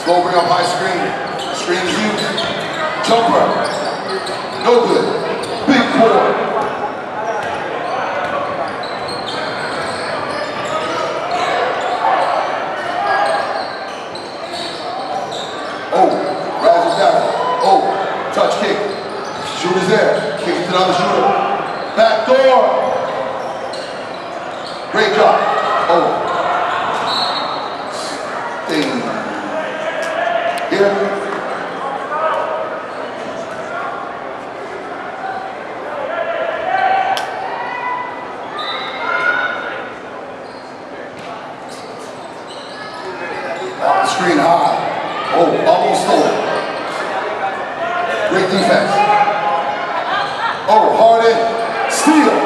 Go bring up high screen. Screen is used. Jumper. No good. Big board. Oh, razzle dazzle. Oh, touch kick. Shooter's there. Kick it to the other shooter. Back door. Great job. Oh. Ding. Here. Off the screen high. Oh, almost stole. Great defense. Oh, hard in. Steal.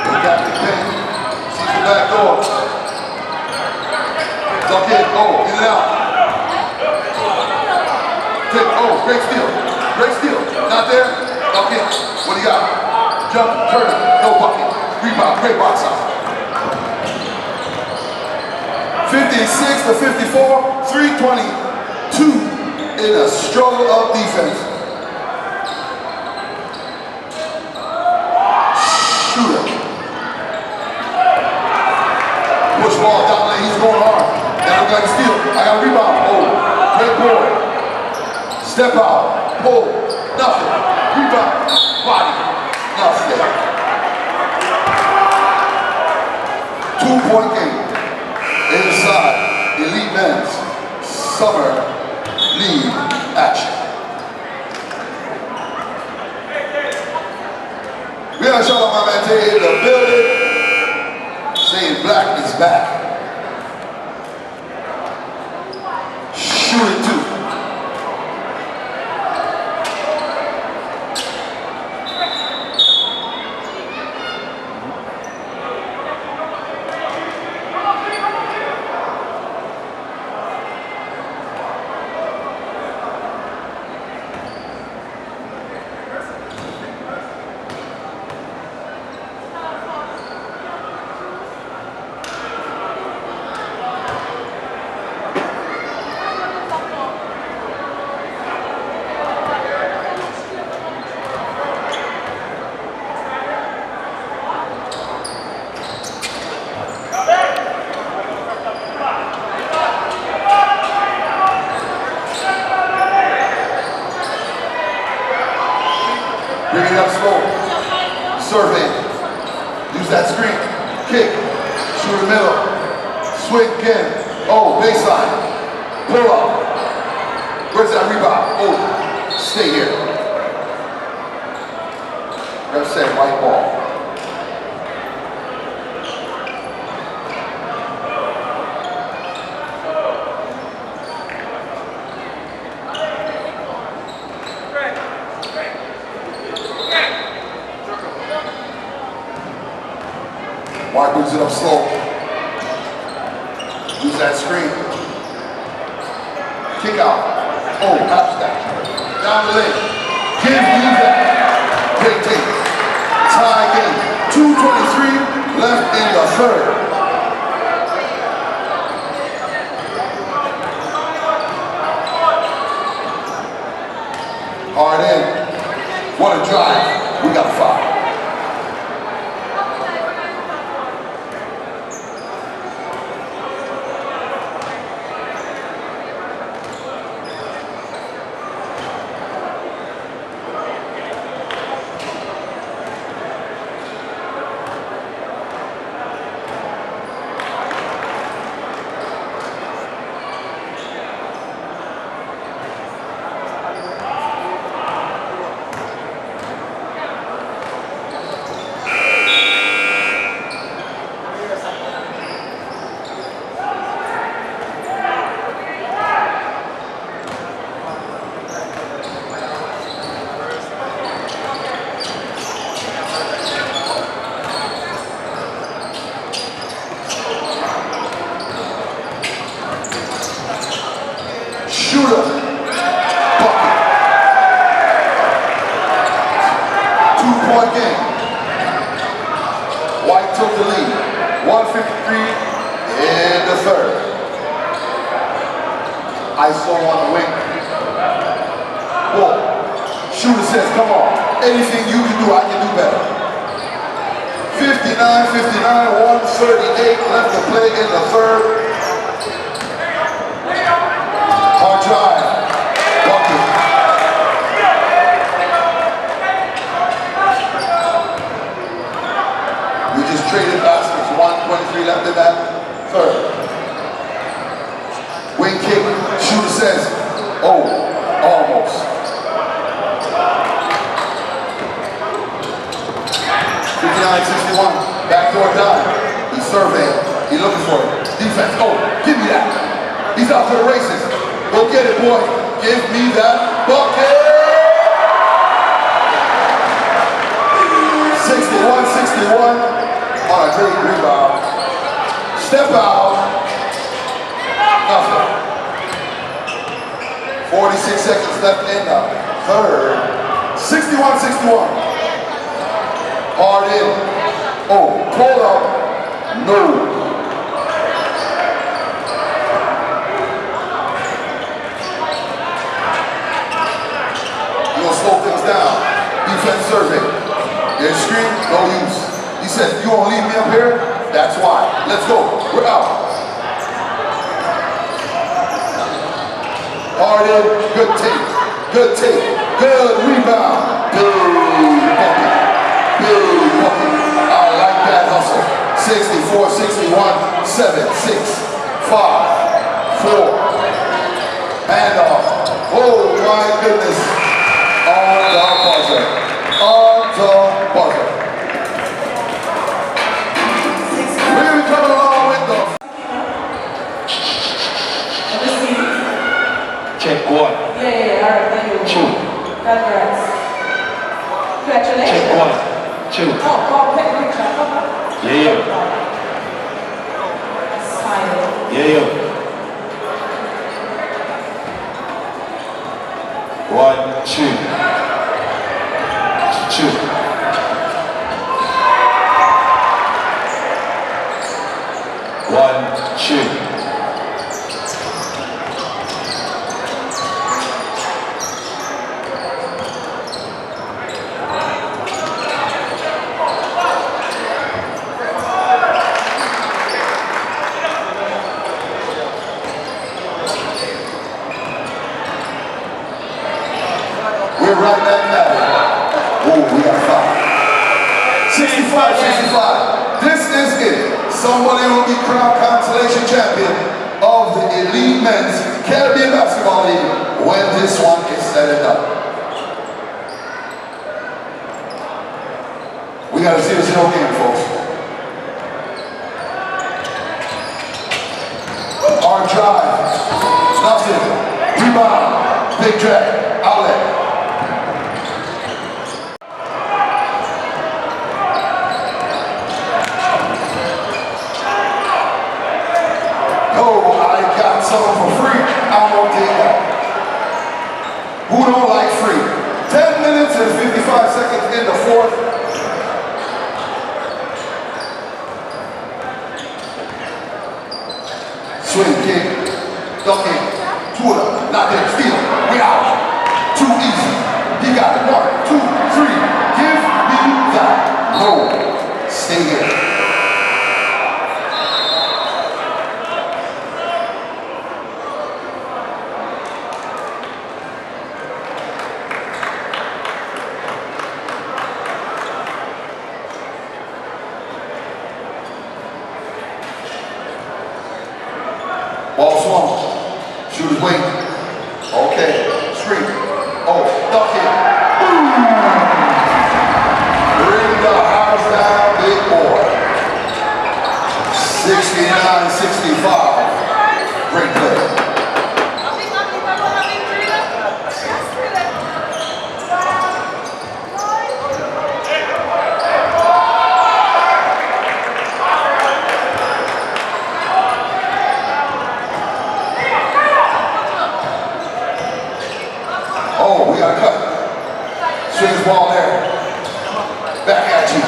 They got the pin. Sees the back door. Duck in. Oh, in and out. Tip. Oh, great steal. Great steal. Not there. Duck in. What do you got? Jump. Turn it. No bucket. Rebound. Great box out. 56 to 54. 3:22 in a struggle of defense. Shooter. Push ball down lane. He's going hard. That looks like a steal. I got a rebound. Oh, great board. Step out. Pull. Nothing. Rebound. Body. Nothing. 2-point game. Inside Elite Men's Summer League action. We got a shout out my man Tay in the building, saying black is back. Shoot it too. Bring it up slow. Serve in. Use that screen. Kick. Shoot the middle. Swing again. Oh, baseline. Pull up. Where's that rebound? Oh, stay here. Ref said white ball. White moves it up slow. Use that screen. Kick out. Oh, half step. Down the lane. Give me that. Great take. Tie game. 2:23 left in the third. Hard in. What a drive. We got 5. Shooter. Bucket. 2-point game. White took the lead. 153 in the third. I so want to win. Whoa. Shooter says, come on. Anything you can do, I can do better. 59, 138 left to play in the third. Hard drive. Bucket. We just traded baskets. 1:23 left in that third. Wing kick. Shooter says, oh, almost. 59-61. Backdoor dive. He's surveying. He's looking for it. Defense. Oh, give me that. He's out to the races. Go get it, boy. Give me that bucket. 61-61 on a great rebound. Step out. Nothing. 46 seconds left in the third. 61-61. Hard in. Oh, pull up. No. You're gonna slow things down. Defense survey. Your screen, no use. He said, you won't leave me up here? That's why. Let's go. We're out. Hard in. Good take. Good take. Good rebound. Big bucket. Big bucket. I like that hustle. 64-61. 7, 6, 5, 4. Handoff. Oh my goodness. On the buzzer. On the buzzer. Really coming along with the. Check 1. Yeah, alright, thank you. 2. Congrats. Congratulations. Check 1, 2. Oh, take a picture. Yeah. Smile. Yeah. 1, 2. 2. 1, 2. We're right back at it. Oh, we got 5. 65-65. This is it. Somebody will be crowned consolation champion of the Elite Men's Caribbean Basketball League when this one is said and done. We got a 0-0 game, folks. Hard drive. Nothing. Rebound. Big drag. Outlet. Something for free, I won't take that. Who don't like free? 10 minutes and 55 seconds in the fourth. Swing kick, dunk in, two up, not there, steal, we out. Too easy. He got it. 1, 2, 3. Give me that. No. Stay here. Ball swung. Shooter's wait. Okay. Screen. Oh, duck it. Bring the house down, big boy. 69-65. Great play. Oh, we got a cut. Swing the ball there. Back at you.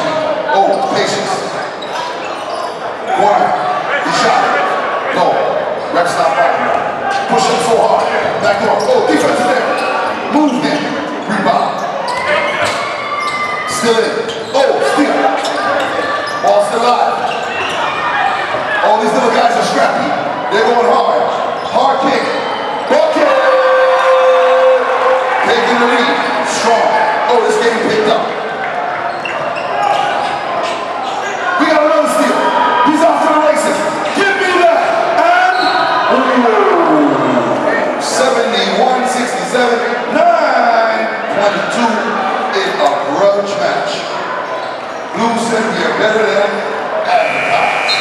Oh, patience. Corner. He shot it. No. Ref's not backing up. Push up so hard. Back door. Oh, defense is there. Move him. Rebound. Still in. Oh, steal. Ball still alive. All these little guys are scrappy. They're going hard. Hard kick. Ball kick. Taking the lead. Strong. Oh, this game picked up. We got another steal. He's off to the races. Give me that. And 71-67, 9-22 in a grudge match. Blues said we are better than advertised.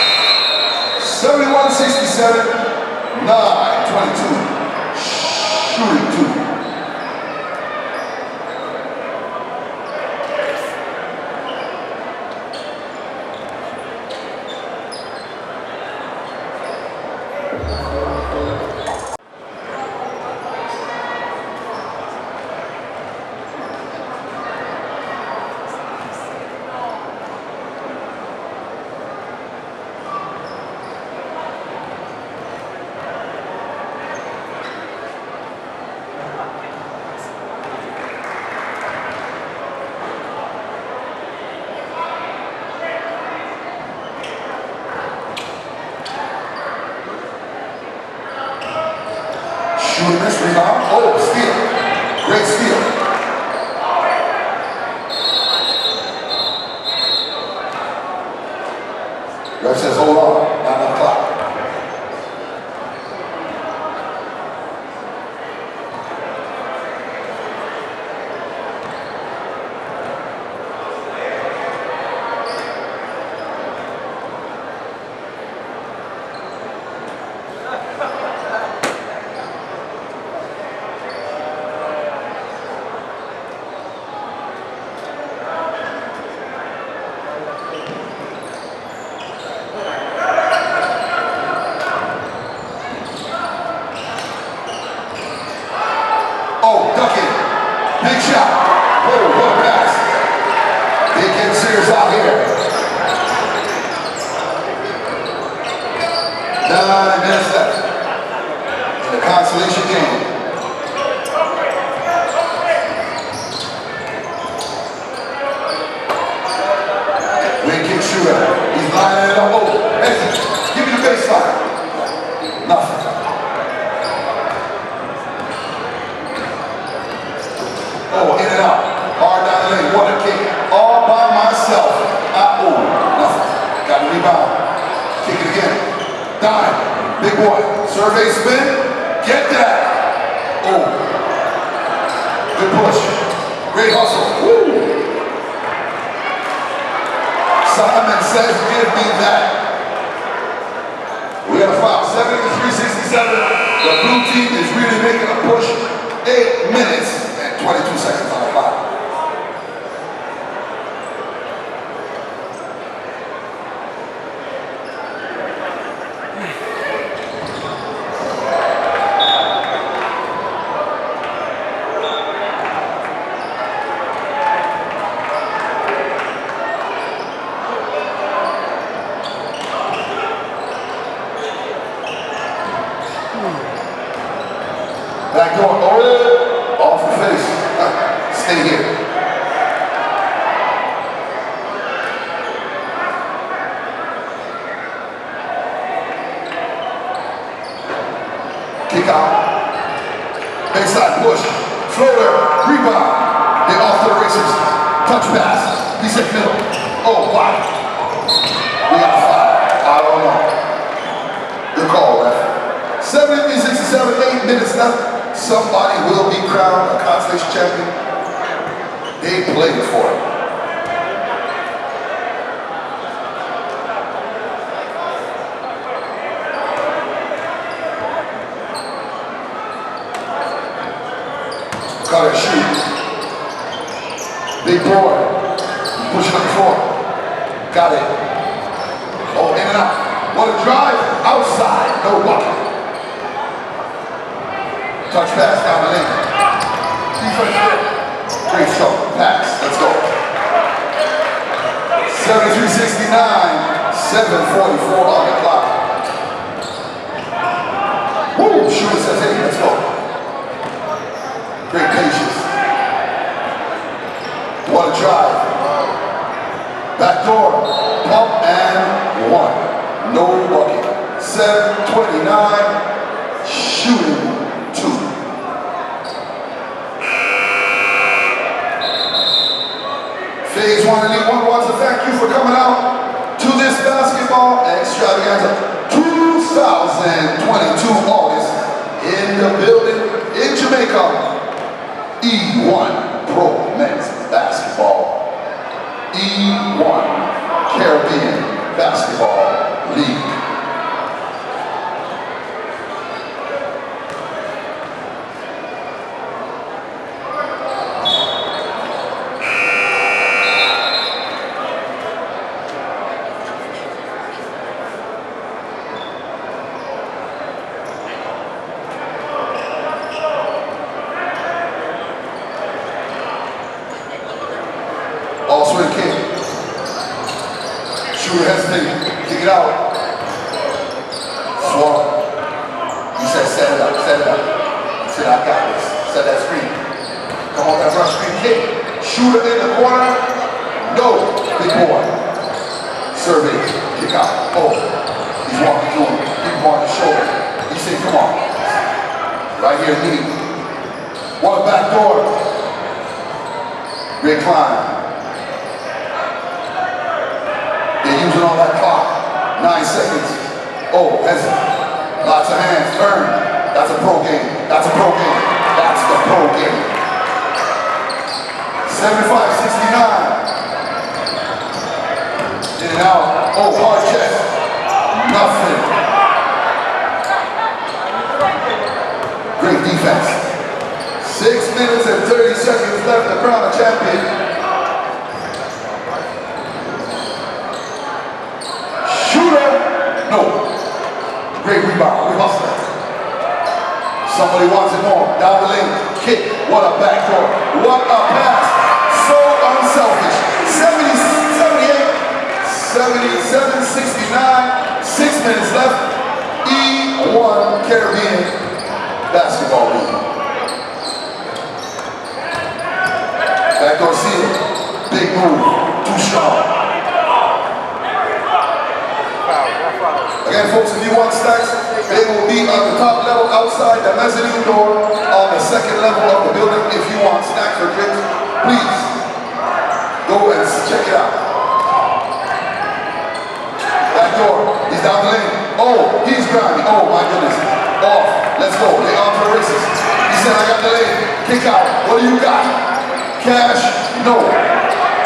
71-67, 9-22. Shooting two. Shooting this rebound. Oh, steal. Great steal. Ref says, hold on. 9 o'clock. Oh, duck it. Big shot. Whoa, what a pass. They getting serious out here. 9 minutes left in the consolation game. Wing kick shooter. He's lining it up. Oh, exit. Give me the baseline. Nothing. Oh, in and out. Hard down the lane. What a kick. All by myself. Oh, nothing. Got a rebound. Kick it again. Dime. Big boy. Survey spin. Get that. Oh. Good push. Great hustle. Woo. Simon says, give me that. We got a foul. 73-67. The blue team is really making a push. 8 minutes. 22 seconds on the clock. Back door. Oh, off the face. Stay here. Kick out. Backside push. Floater. Rebound. They're off to the races. Touch pass. He said middle. Oh, wow. We got a foul. I don't know. Good call, ref. 73-67, 8 minutes left. Somebody will be crowned a consolation champion. They played for it. Got it, shoot. Big boy. Pushing up the floor. Got it. Oh, in and out. What a drive. Outside. No bucket. Touch pass down the lane. Defense hit. Great shot. Pass. Let's go. 73-69. 7:44 on the clock. Woo! Shooter says, hey, let's go. Great patience. What a drive. Back door. Pump and one. No bucket. 7:29. Shooting two. Phase one, Elite One wants to thank you for coming out to this basketball extravaganza 2022 August in the building in Jamaica. E1 Pro Men's Basketball. E1 Caribbean Basketball League. Also in kick. Shooter hesitating. Kick it out. Swallow. He said, set it up, set it up. He said, I got this. Set that screen. Come on, that run screen kick. Shooter in the corner. No. Big boy. Survey. Kick out. Oh. He's walking through him. He's on his shoulder. He said, come on. Right here, knee. One back door. Great climb. Using all that clock. 9 seconds. Oh, that's lots of hands. Turn. That's a pro game. That's a pro game. That's the pro game. 75-69. In and out. Oh, hard chest. Nothing. Great defense. 6 minutes and 30 seconds left to crown a champion. No. Great rebound. We hustle. Somebody wants it more. Down the lane. Kick. What a backdoor. What a pass. So unselfish. 77, 69. 6 minutes left. E1 Caribbean Basketball League. Backdoor seal. Big move. Too strong. Again, folks, if you want stacks, they will be on the top level outside the mezzanine door on the second level of the building. If you want snacks or drinks, please go and check it out. Back door. He's down the lane. Oh, he's grimy. Oh, my goodness. Off. Let's go. They on to the races. He said, I got the lane. Kick out. What do you got? Cash? No.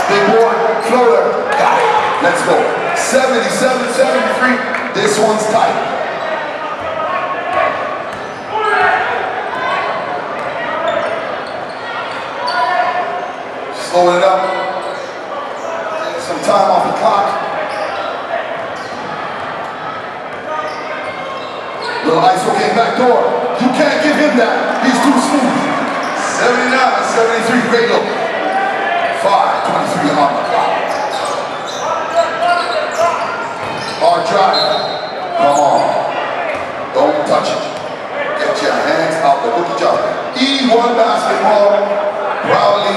Big board. Floater. Got it. Let's go. 77-73. This one's tight. Slowing it up. Taking some time off the clock. Little ISO game back door. You can't give him that. He's too smooth. 79-73. Great look. 5:23 on the clock. Hard drive. Come on. Don't touch it. Get your hands out the good job. E1 Basketball proudly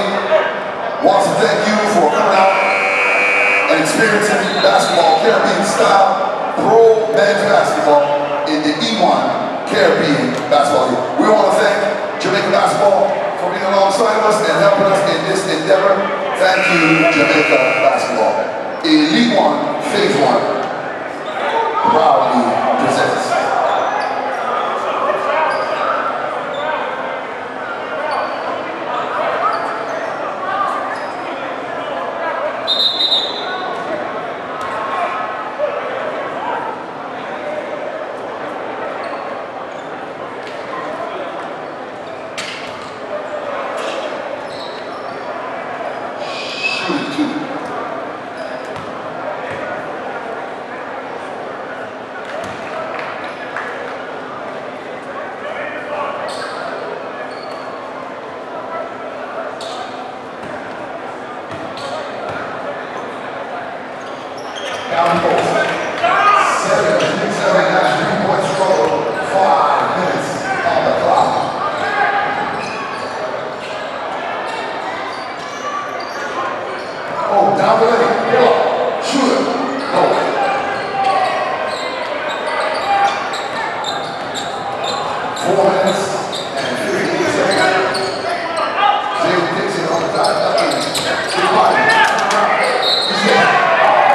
wants to thank you for coming out and experiencing basketball Caribbean style pro men's basketball in the E1 Caribbean Basketball League. We want to thank Jamaica Basketball for being alongside of us and helping us in this endeavor. Thank you, Jamaica Basketball. Elite One, Phase One, proudly presents. 4 minutes and 15 seconds. Jay Dixon on the dot. Big body. He's in.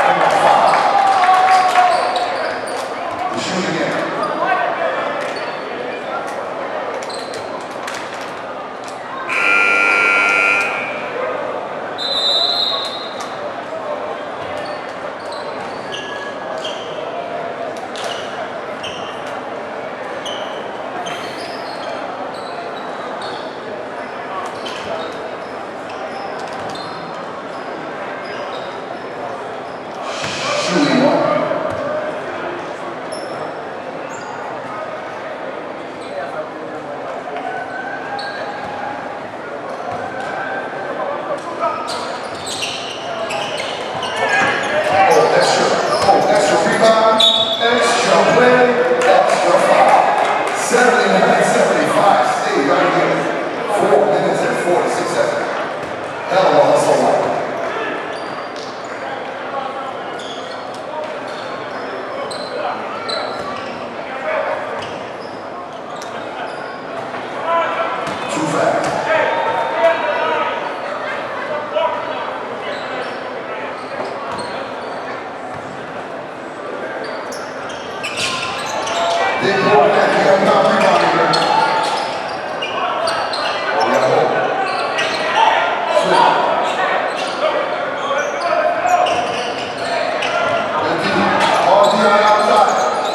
Number 5. We shoot again. Extra rebound, extra play, extra foul. 79-75, stay right here. 4 minutes and 46 seconds. Hell of a hustle line. Too fast. Big boy back here, not rebounding here. Oh, we gotta hold. Swing. Good D. All D on the outside.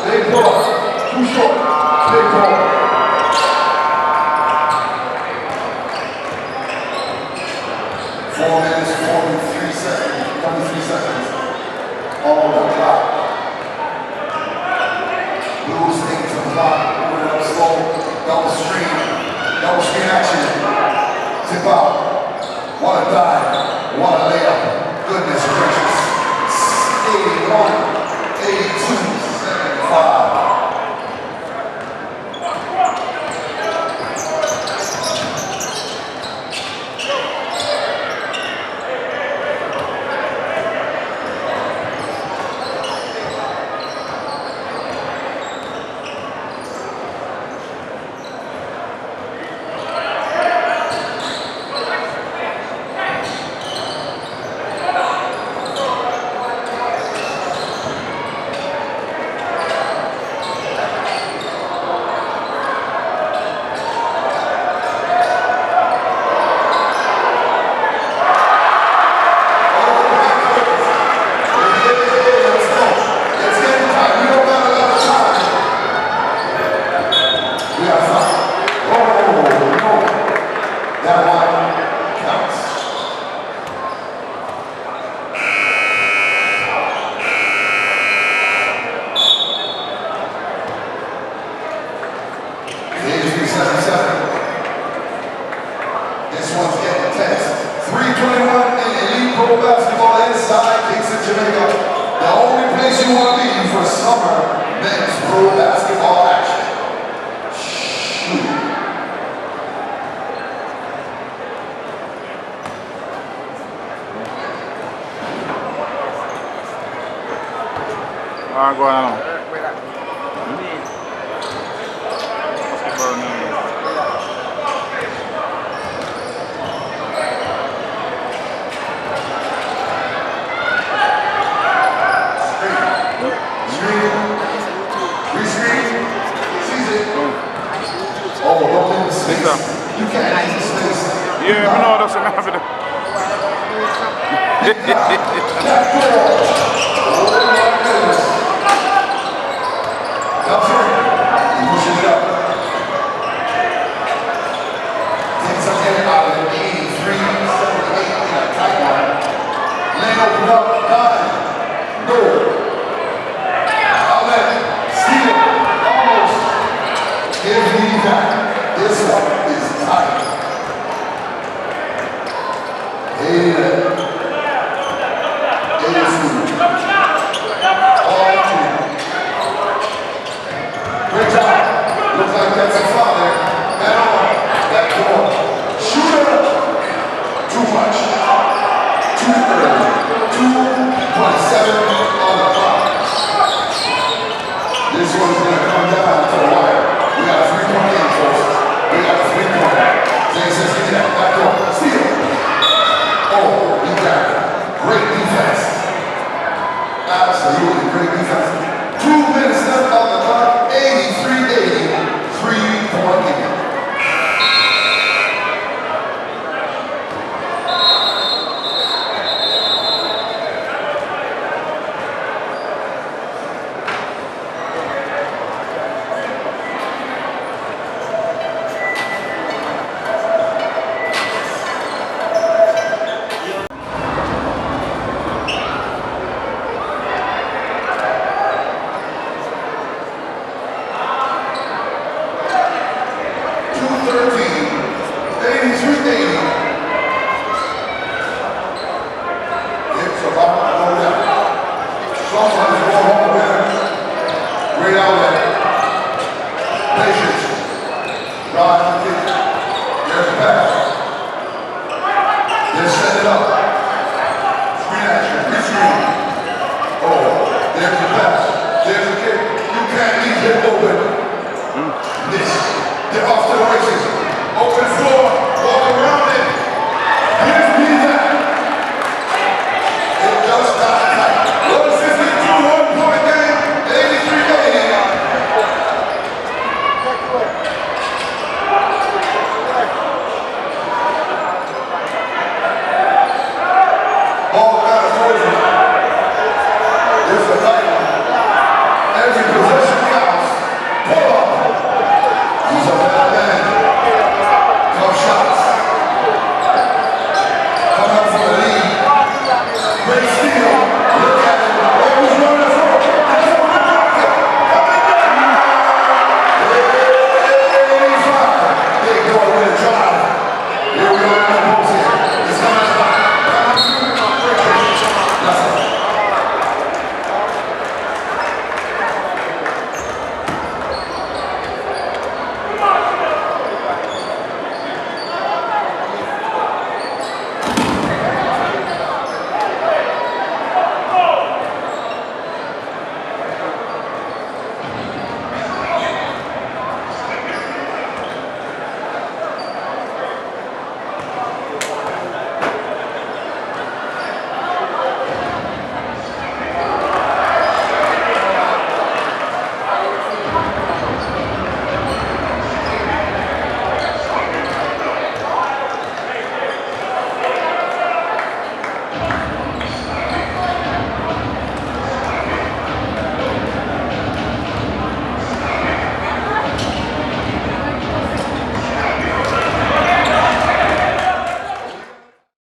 Big boy. Too short. Big boy. Four minutes, 43 seconds. All the clock. Blues things on top, moving up slow, double screen action, tip out, wanna dive, wanna layup, goodness gracious, 81, 82, 75. This one's getting intense. 321 in elite pro basketball inside Kingston, Jamaica. The only place you want to be for summer men's pro basketball action. Shoot. Alright, go on. You can't use this space. Yeah, we know that's enough of it. That ball. Oh my goodness. Up here. He pushes it up. Takes some air out of it. 83, 78 in a tight one. Lane open up. Done. No. Outlet. Steal. Almost. Give me that. This one is tight. Hey, great job. Looks like that's a foul there. Head on. That door. Shooter. Too much. Too early. 2:27 on the clock. This one's going to come down to the wire. We got a 3-point game. 83-80. Hips about to go down. Sometimes go home winner. Great outlet. Patience. Drive the kick. There's a pass. Then set it up. Screen action. Re-screen. Oh, there's the pass. There's the kick. You can't leave him open. This. They're off to the race.